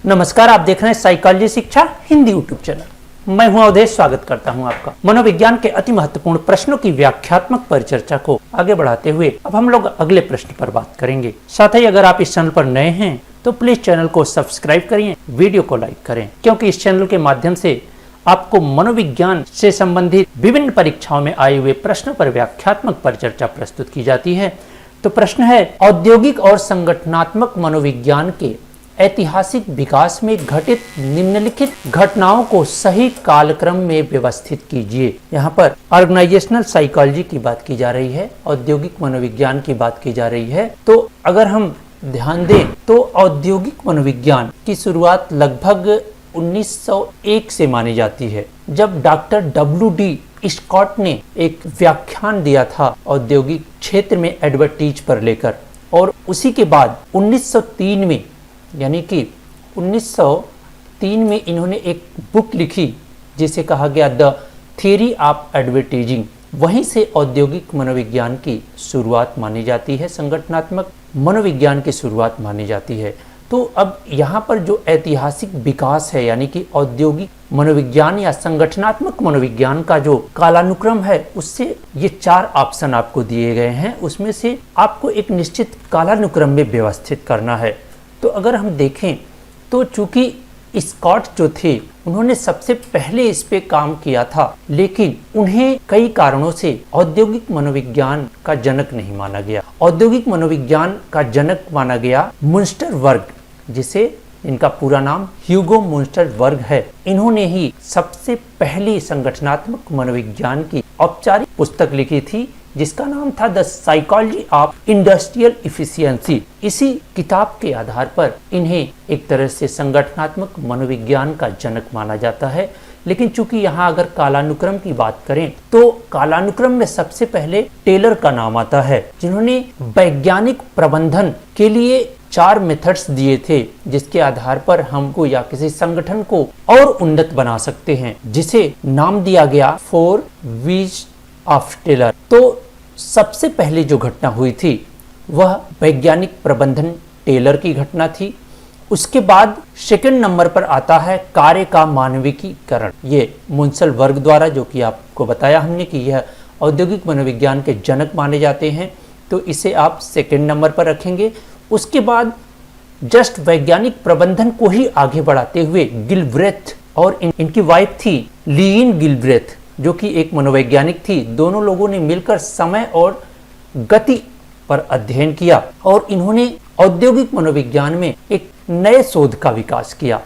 नमस्कार, आप देख रहे हैं साइकोलॉजी शिक्षा हिंदी यूट्यूब चैनल। मैं हूं अवधेश, स्वागत करता हूं आपका। मनोविज्ञान के अति महत्वपूर्ण प्रश्नों की व्याख्यात्मक परिचर्चा को आगे बढ़ाते हुए अब हम लोग अगले प्रश्न पर बात करेंगे। साथ ही अगर आप इस चैनल पर नए हैं तो प्लीज चैनल को सब्सक्राइब करिए, वीडियो को लाइक करें, क्योंकि इस चैनल के माध्यम से आपको मनोविज्ञान से संबंधित विभिन्न परीक्षाओं में आए हुए प्रश्नों पर व्याख्यात्मक परिचर्चा प्रस्तुत की जाती है। तो प्रश्न है, औद्योगिक और संगठनात्मक मनोविज्ञान के ऐतिहासिक विकास में घटित निम्नलिखित घटनाओं को सही कालक्रम में व्यवस्थित कीजिए। यहाँ पर ऑर्गेनाइजेशनल साइकोलॉजी की बात की जा रही है, औद्योगिक मनोविज्ञान की बात की जा रही है। तो अगर हम ध्यान दें तो औद्योगिक मनोविज्ञान की शुरुआत लगभग 1901 से मानी जाती है, जब डॉक्टर W.D. स्कॉट ने एक व्याख्यान दिया था औद्योगिक क्षेत्र में एडवर्टीज पर लेकर, और उसी के बाद 1903 में यानी कि 1903 में इन्होंने एक बुक लिखी जिसे कहा गया द थियरी ऑफ एडवर्टाइजिंग। वहीं से औद्योगिक मनोविज्ञान की शुरुआत मानी जाती है, संगठनात्मक मनोविज्ञान की शुरुआत मानी जाती है। तो अब यहाँ पर जो ऐतिहासिक विकास है यानी कि औद्योगिक मनोविज्ञान या संगठनात्मक मनोविज्ञान का जो कालानुक्रम है, उससे ये 4 ऑप्शन आपको दिए गए हैं, उसमें से आपको एक निश्चित कालानुक्रम में व्यवस्थित करना है। तो अगर हम देखें तो चूंकि स्कॉट जो थे उन्होंने सबसे पहले इस पे काम किया था, लेकिन उन्हें कई कारणों से औद्योगिक मनोविज्ञान का जनक नहीं माना गया। औद्योगिक मनोविज्ञान का जनक माना गया मुंस्टर वर्ग, जिसे इनका पूरा नाम ह्यूगो मुंस्टर वर्ग है। इन्होंने ही सबसे पहली संगठनात्मक मनोविज्ञान की औपचारिक पुस्तक लिखी थी, जिसका नाम था the psychology of industrial efficiency. इसी किताब के आधार पर इन्हें एक तरह से संगठनात्मक मनोविज्ञान का जनक माना जाता है। लेकिन चूंकि यहाँ अगर कालानुक्रम की बात करें तो कालानुक्रम में सबसे पहले टेलर का नाम आता है, जिन्होंने वैज्ञानिक प्रबंधन के लिए 4 मेथड्स दिए थे, जिसके आधार पर हमको या किसी संगठन को और उन्नत बना सकते हैं, जिसे नाम दिया गया 4 V's ऑफ टेलर। तो सबसे पहले जो घटना हुई थी वह वैज्ञानिक प्रबंधन टेलर की घटना थी। उसके बाद सेकंड नंबर पर आता है कार्य का मानविकीकरण। ये मुंसल वर्ग द्वारा, जो कि आपको बताया हमने कि यह औद्योगिक मनोविज्ञान के जनक माने जाते हैं, तो इसे आप सेकंड नंबर पर रखेंगे। उसके बाद जस्ट वैज्ञानिक प्रबंधन को ही आगे बढ़ाते हुए गिलब्रेथ और इनकी वाइफ थी लीन गिलब्रेथ, जो कि एक मनोवैज्ञानिक थी। दोनों लोगों ने मिलकर समय और गति पर अध्ययन किया और इन्होंने औद्योगिक मनोविज्ञान में एक नए शोध का विकास किया,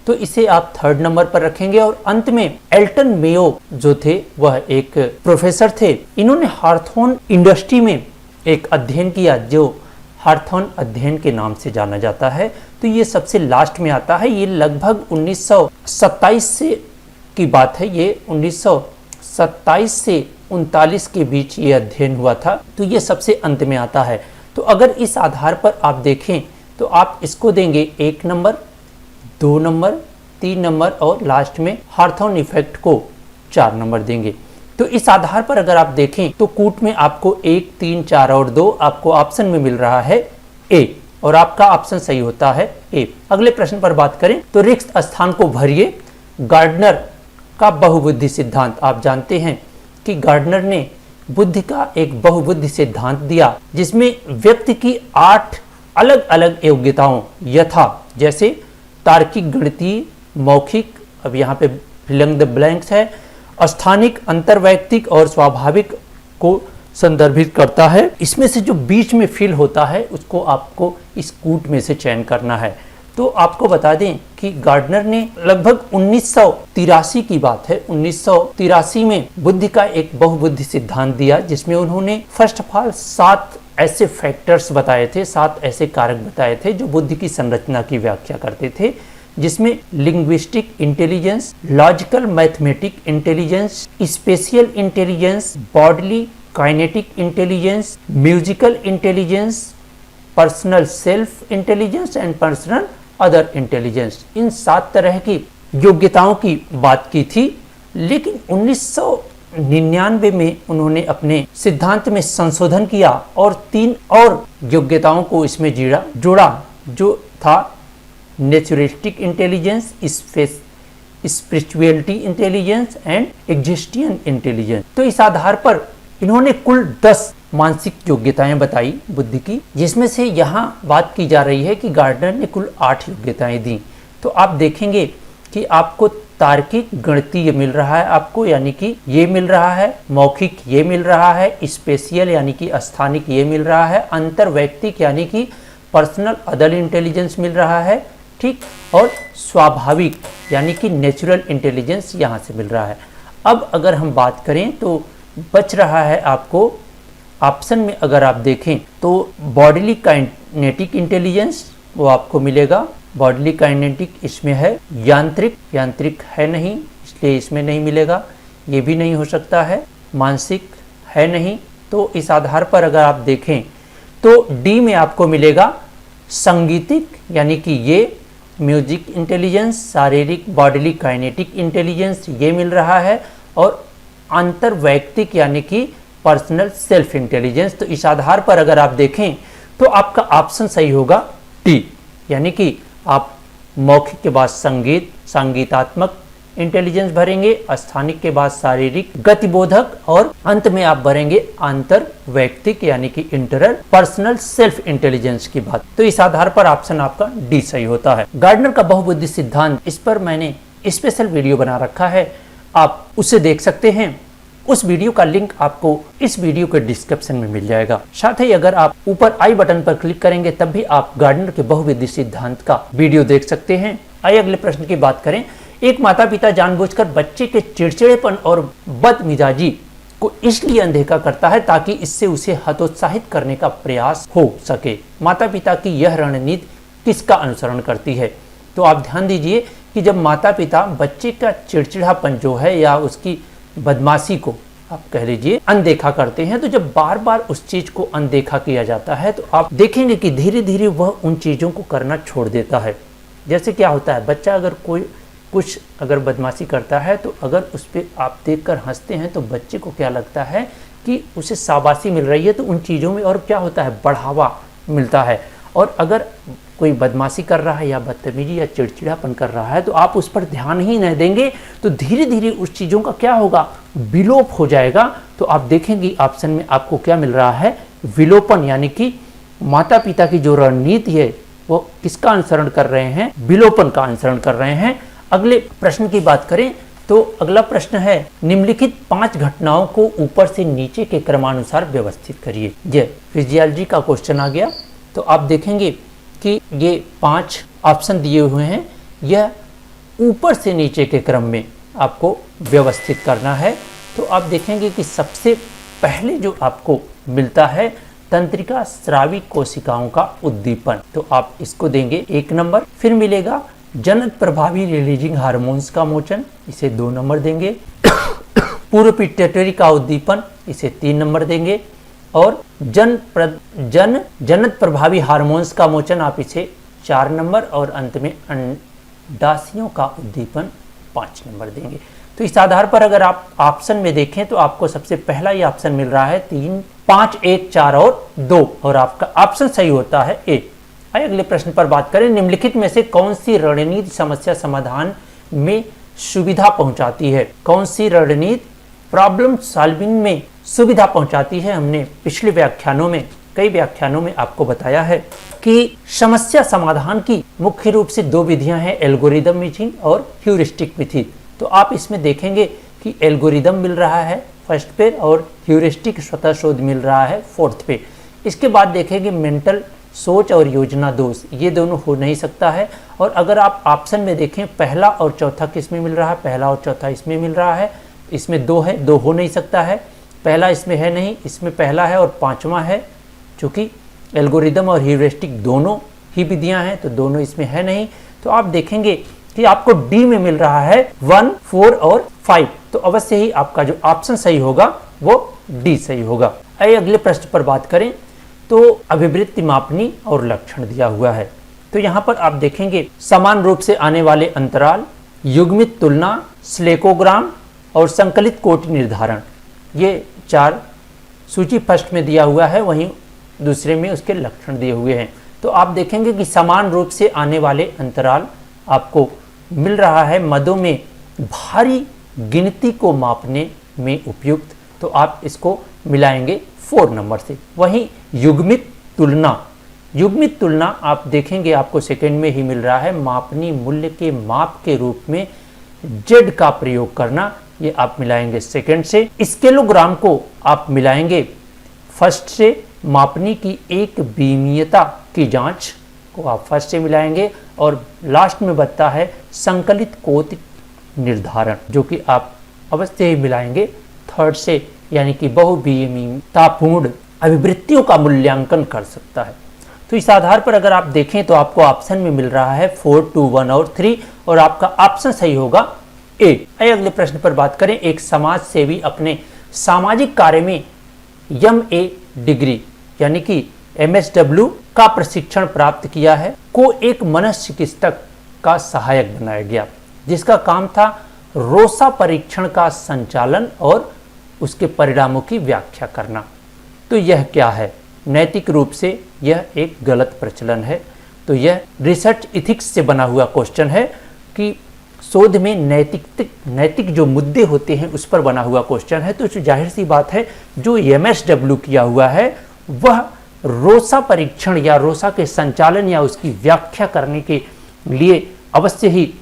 तो इसे आप थर्ड नंबर पर रखेंगे। और अंत में एल्टन मेयो जो थे वह एक प्रोफेसर थे। इन्होंने हार्थोन इंडस्ट्री में एक अध्ययन किया, जो हार्थोन अध्ययन के नाम से जाना जाता है। तो ये सबसे लास्ट में आता है। ये लगभग 1927 से की बात है, ये 1927 से 39 के बीच ये अध्ययन हुआ था, तो ये सबसे अंत में आता है। तो अगर इस आधार पर आप देखें तो आप इसको देंगे 1 नंबर, 2 नंबर, 3 नंबर और लास्ट में हार्थोन इफेक्ट को 4 नंबर देंगे। तो इस आधार पर अगर आप देखें तो कूट में आपको 1, 3, 4 और 2 आपको ऑप्शन में मिल रहा है ए, और आपका ऑप्शन सही होता है ए। अगले प्रश्न पर बात करें तो रिक्त स्थान को भरिए। गार्डनर का बहुबुद्धि सिद्धांत, आप जानते हैं कि गार्डनर ने बुद्धि का एक बहुबुद्धि सिद्धांत दिया, जिसमें व्यक्ति की 8 अलग अलग योग्यताओं यथा जैसे तार्किक, गणितीय, मौखिक, अब यहाँ पे फिलिंग द ब्लैंक्स है, स्थानिक, अंतर्वैयक्तिक और स्वाभाविक को संदर्भित करता है। इसमें से जो बीच में फिल होता है उसको आपको इस कूट में से चयन करना है। तो आपको बता दें कि गार्डनर ने लगभग 1983 की बात है, 1983 में बुद्धि का एक बहुबुद्धि सिद्धांत दिया, जिसमें उन्होंने फर्स्ट ऑफ ऑल 7 ऐसे फैक्टर्स बताए थे, 7 ऐसे कारक बताए थे जो बुद्धि की संरचना की व्याख्या करते थे, जिसमें linguistic intelligence, logical mathematic intelligence, spatial intelligence, bodily kinetic intelligence, musical intelligence, personal self intelligence and personal other intelligence, इन 7 तरह की योग्यताओं की बात की थी। लेकिन 1999 में उन्होंने अपने सिद्धांत में संशोधन किया और 3 और योग्यताओं को इसमें जोड़ा, जो था naturistic intelligence, spirituality intelligence and existential intelligence. तो इस आधार पर इन्होंने कुल 10 मानसिक योग्यताएं बताई बुद्धि की, जिसमें से यहाँ बात की जा रही है कि गार्डनर ने कुल 8 योग्यताएं दी। तो आप देखेंगे कि आपको तार्किक गणितीय मिल रहा है आपको, यानी कि ये मिल रहा है, मौखिक ये मिल रहा है, स्पेशियल यानी कि स्थानिक ये मिल रहा है, अंतर्वैयक्तिक यानी कि पर्सनल अदर इंटेलिजेंस मिल रहा है, ठीक, और स्वाभाविक यानी कि नेचुरल इंटेलिजेंस यहाँ से मिल रहा है। अब अगर हम बात करें तो बच रहा है आपको ऑप्शन में, अगर आप देखें तो बॉडीली काइनेटिक इंटेलिजेंस वो आपको मिलेगा। बॉडीली काइनेटिक इसमें है, यांत्रिक है नहीं इसलिए इसमें नहीं मिलेगा, ये भी नहीं हो सकता है, मानसिक है नहीं। तो इस आधार पर अगर आप देखें तो डी में आपको मिलेगा संगीतिक यानी कि ये म्यूजिक इंटेलिजेंस, शारीरिक बॉडीली काइनेटिक इंटेलिजेंस ये मिल रहा है, और अंतर्वैयक्तिक यानी कि पर्सनल सेल्फ इंटेलिजेंस। तो इस आधार पर अगर आप देखें तो आपका ऑप्शन सही होगा डी, यानी कि आप मौखिक के बाद संगीत, संगीतात्मक इंटेलिजेंस भरेंगे, स्थानिक के बाद शारीरिक, गतिबोधक, और अंत में आप भरेंगे अंतर्वैयक्तिक यानी कि इंटरनल पर्सनल सेल्फ इंटेलिजेंस की बात। तो इस आधार पर ऑप्शन आपका डी सही होता है। गार्डनर का बहुबुद्धि सिद्धांत, इस पर मैंने स्पेशल वीडियो बना रखा है, आप उसे देख सकते हैं। उस वीडियो का लिंक आपको इस वीडियो के डिस्क्रिप्शन में मिल जाएगा। साथ ही अगर आप ऊपर आई बटन पर क्लिक करेंगे तब भी आप गार्डनर के बहुबुद्धि सिद्धांत का वीडियो देख सकते हैं। आइए अगले प्रश्न की बात करें। एक माता पिता जानबूझकर बच्चे के चिड़चिड़ेपन और बदमिजाजी को इसलिए अनदेखा करता है ताकि इससे उसे हतोत्साहित करने का प्रयास हो सके। माता पिता की यह रणनीति किसका अनुसरण करती है? तो आप ध्यान दीजिए कि जब माता पिता बच्चे का चिड़चिड़ापन जो है या उसकी बदमाशी को आप कह लीजिए अनदेखा करते हैं, तो जब बार बार उस चीज को अनदेखा किया जाता है तो आप देखेंगे कि धीरे धीरे वह उन चीजों को करना छोड़ देता है। जैसे क्या होता है, बच्चा अगर कोई कुछ अगर बदमाशी करता है तो अगर उस पर आप देखकर हंसते हैं तो बच्चे को क्या लगता है कि उसे शाबाशी मिल रही है, तो उन चीज़ों में और क्या होता है, बढ़ावा मिलता है। और अगर कोई बदमाशी कर रहा है या बदतमीजी या चिड़चिड़ापन कर रहा है तो आप उस पर ध्यान ही नहीं देंगे तो धीरे धीरे उस चीज़ों का क्या होगा, विलोप हो जाएगा। तो आप देखेंगे ऑप्शन में आपको क्या मिल रहा है, विलोपन, यानी कि माता पिता की जो रणनीति है वो किसका अनुसरण कर रहे हैं, विलोपन का अनुसरण कर रहे हैं। अगले प्रश्न की बात करें तो अगला प्रश्न है, निम्नलिखित 5 घटनाओं को ऊपर से नीचे के क्रमानुसार व्यवस्थित करिए। ये फिजियोलॉजी का क्वेश्चन आ गया। तो आप देखेंगे कि ये 5 ऑप्शन दिए हुए हैं, यह ऊपर से नीचे के क्रम में आपको व्यवस्थित करना है। तो आप देखेंगे कि सबसे पहले जो आपको मिलता है तंत्रिका स्रावी कोशिकाओं का उद्दीपन, तो आप इसको देंगे 1 नंबर। फिर मिलेगा जनक प्रभावी रिलीजिंग हार्मोन्स का मोचन, इसे 2 नंबर देंगे। पूर्व पिट्यूटरी का उद्दीपन, इसे 3 नंबर देंगे। और जनक प्रभावी हार्मोन्स का मोचन, आप इसे 4 नंबर। और अंत में अंडाशयों का उद्दीपन 5 नंबर देंगे। तो इस आधार पर अगर आप ऑप्शन में देखें तो आपको सबसे पहला ये ऑप्शन मिल रहा है 3, 5, 1, 4 और 2, और आपका ऑप्शन सही होता है ए। आइए अगले प्रश्न पर बात करें। निम्नलिखित में से कौन सी रणनीति समस्या समाधान में सुविधा पहुंचाती है? कौन सी रणनीति प्रॉब्लम सॉल्विंग में सुविधा पहुंचाती है? हमने पिछले व्याख्यानों में, कई व्याख्यानों में आपको बताया है कि समस्या समाधान की मुख्य रूप से 2 विधियां हैं, एल्गोरिदम मेथड और ह्यूरिस्टिक मेथड। तो आप इसमें देखेंगे कि एल्गोरिदम मिल रहा है फर्स्ट पे और ह्यूरिस्टिक स्वतः शोध मिल रहा है 4th पे। इसके बाद देखेंगे मेंटल सोच और योजना दोष, ये दोनों हो नहीं सकता है। और अगर आप ऑप्शन में देखें पहला और चौथा किस में मिल रहा है, पहला और चौथा इसमें मिल रहा है, इसमें 2 है, 2 हो नहीं सकता है। पहला इसमें है नहीं, इसमें पहला है और 5वां है, चूँकि एल्गोरिदम और ह्यूरिस्टिक दोनों ही विधियां हैं तो दोनों इसमें है नहीं। तो आप देखेंगे कि आपको डी में मिल रहा है 1, 4 और 5, तो अवश्य ही आपका जो ऑप्शन सही होगा वो डी सही होगा। आइए अगले प्रश्न पर बात करें। तो अभिवृत्ति मापनी और लक्षण दिया हुआ है। तो यहाँ पर आप देखेंगे समान रूप से आने वाले अंतराल, युग्मित तुलना, स्लेकोग्राम और संकलित कोटि निर्धारण, ये 4 सूची फर्स्ट में दिया हुआ है, वहीं दूसरे में उसके लक्षण दिए हुए हैं। तो आप देखेंगे कि समान रूप से आने वाले अंतराल आपको मिल रहा है मदों में भारी गिनती को मापने में उपयुक्त, तो आप इसको मिलाएंगे 4 नंबर से। वहीं युग्मित तुलना आप देखेंगे आपको सेकंड में ही मिल रहा है। मापनीय मूल्य के माप के रूप में जेड का प्रयोग करना, ये आप मिलाएंगे सेकंड से। स्केलोग्राम को आप मिलाएंगे फर्स्ट से। मापनी की एक बीमीयता की जांच को आप फर्स्ट से मिलाएंगे। और लास्ट में बचता है संकलित कोटि निर्धारण, जो कि आप अवश्य ही मिलाएंगे थर्ड से, यानी कि बहुबीमीयतापूर्ण अभिवृत्तियों का मूल्यांकन कर सकता है। तो इस आधार पर अगर आप देखें तो आपको ऑप्शन में मिल रहा है 4, 2, 1 और 3, और आपका ऑप्शन सही होगा ए। अगले प्रश्न पर बात करें। एक समाज सेवी अपने सामाजिक कार्य में MA डिग्री यानी कि MSW का प्रशिक्षण प्राप्त किया है को एक मनोचिकित्सक का सहायक बनाया गया, जिसका काम था रोसा परीक्षण का संचालन और उसके परिणामों की व्याख्या करना। तो यह क्या है? नैतिक रूप से यह एक गलत प्रचलन है। तो यह रिसर्च इथिक्स से बना हुआ क्वेश्चन है कि शोध में नैतिक जो मुद्दे होते हैं उस पर बना हुआ क्वेश्चन है। तो जाहिर सी बात है जो MSW किया हुआ है वह रोसा परीक्षण या रोसा के संचालन या उसकी व्याख्या करने के लिए अवश्य ही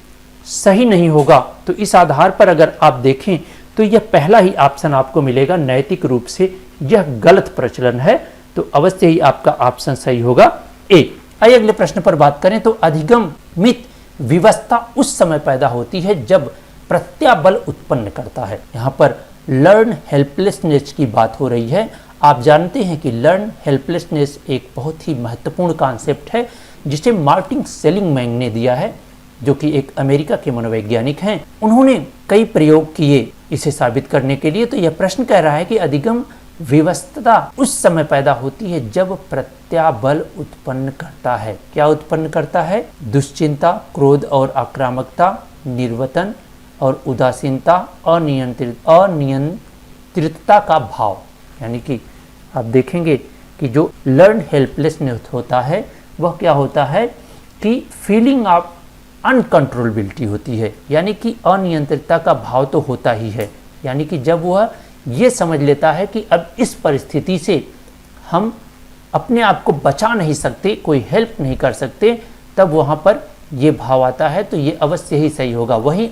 सही नहीं होगा। तो इस आधार पर अगर आप देखें तो यह पहला ही ऑप्शन आपको मिलेगा, नैतिक रूप से यह गलत प्रचलन है। तो अवश्य ही आपका ऑप्शन सही होगा ए। आइए अगले प्रश्न पर बात करें। तो अधिगमित विवशता उस समय पैदा होती है जब प्रत्याबल उत्पन्न करता है। यहाँ पर लर्न हेल्पलेसनेस की बात हो रही है। आप जानते हैं कि लर्न हेल्पलेसनेस एक बहुत ही महत्वपूर्ण कॉन्सेप्ट है जिसे मार्टिन सेलिग्मैन ने दिया है, जो कि एक अमेरिका के मनोवैज्ञानिक हैं। उन्होंने कई प्रयोग किए इसे साबित करने के लिए। तो यह प्रश्न कह रहा है कि अधिगम विवशता उस समय पैदा होती है जब प्रत्याबल उत्पन्न करता है। क्या उत्पन्न करता है? दुश्चिंता, क्रोध और आक्रामकता, निर्वतन और उदासीनता, अनियंत्रितता का भाव। यानी कि आप देखेंगे कि जो लर्न हेल्पलेसनेस होता है वह क्या होता है कि फीलिंग ऑफ अनकंट्रोलेबिलिटी होती है, यानी कि अनियंत्रितता का भाव तो होता ही है। यानी कि जब वह ये समझ लेता है कि अब इस परिस्थिति से हम अपने आप को बचा नहीं सकते, कोई हेल्प नहीं कर सकते, तब वहाँ पर ये भाव आता है। तो ये अवश्य ही सही होगा। वहीं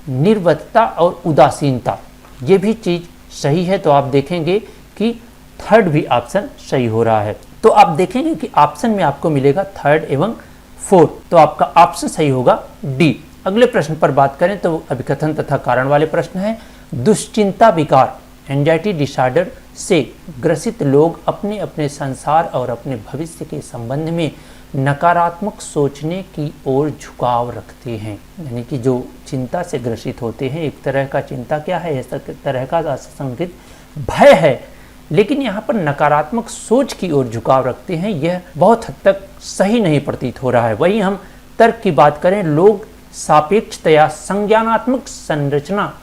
निर्वतता और उदासीनता ये भी चीज़ सही है। तो आप देखेंगे कि थर्ड भी ऑप्शन सही हो रहा है। तो आप देखेंगे कि ऑप्शन में आपको मिलेगा थर्ड एवं फोर्थ। तो आपका ऑप्शन सही होगा डी। अगले प्रश्न पर बात करें तो अभिकथन तथा कारण वाले प्रश्न हैं। दुश्चिंता विकार एंजाइटी डिसऑर्डर से ग्रसित लोग अपने अपने संसार और अपने भविष्य के संबंध में नकारात्मक सोचने की ओर झुकाव रखते हैं। यानी कि जो चिंता से ग्रसित होते हैं, एक तरह का चिंता क्या है, इस तरह का असंगठित भय है, लेकिन यहाँ पर नकारात्मक सोच की ओर झुकाव रखते हैं। यह बहुत हद तक सही नहीं प्रतीत हो रहा है। वहीं हम तर्क की बात करें, लोग सापेक्षतया संज्ञानात्मक संरचना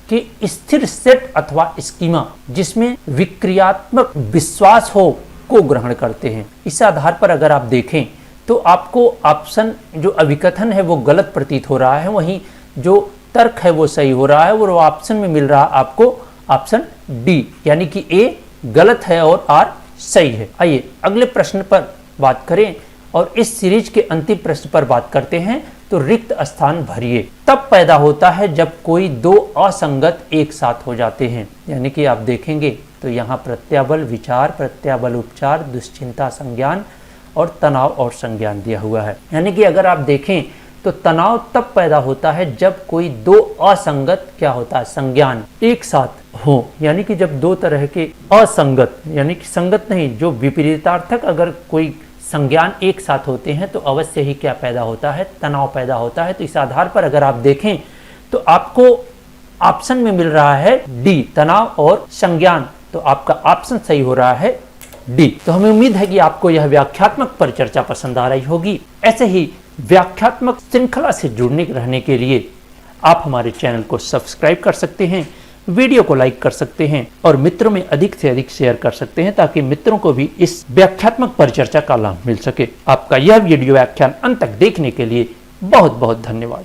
के स्थिर सेट अथवा स्कीमा जिसमें विक्रियात्मक विश्वास हो को ग्रहण करते हैं। इस आधार पर अगर आप देखें तो आपको ऑप्शन जो अभिकथन है वो गलत प्रतीत हो रहा है, वहीं जो तर्क है वो सही हो रहा है। और वो ऑप्शन में मिल रहा आपको ऑप्शन डी, यानी कि ए गलत है और आर सही है। आइए अगले प्रश्न पर बात करें और इस सीरीज के अंतिम प्रश्न पर बात करते हैं। तो रिक्त स्थान भरिए तब पैदा होता है जब कोई दो असंगत एक साथ हो जाते हैं। यानी कि आप देखेंगे तो यहाँ प्रत्याबल विचार, प्रत्याबल उपचार, दुश्चिंता संज्ञान और तनाव और संज्ञान दिया हुआ है। यानी कि अगर आप देखें तो तनाव तब पैदा होता है जब कोई दो असंगत क्या होता है, संज्ञान एक साथ हो। यानी कि जब दो तरह के असंगत, यानी कि संगत नहीं, जो विपरीतार्थक अगर कोई संज्ञान एक साथ होते हैं तो अवश्य ही क्या पैदा होता है, तनाव पैदा होता है। तो इस आधार पर अगर आप देखें तो आपको ऑप्शन में मिल रहा है डी, तनाव और संज्ञान। तो आपका ऑप्शन सही हो रहा है डी। तो हमें उम्मीद है कि आपको यह व्याख्यात्मक परिचर्चा पसंद आ रही होगी। ऐसे ही व्याख्यात्मक श्रृंखला से जुड़ने रहने के लिए आप हमारे चैनल को सब्सक्राइब कर सकते हैं। वीडियो को लाइक कर सकते हैं और मित्रों में अधिक से अधिक शेयर कर सकते हैं ताकि मित्रों को भी इस व्याख्यात्मक परिचर्चा का लाभ मिल सके। आपका यह वीडियो व्याख्यान अंत तक देखने के लिए बहुत बहुत धन्यवाद।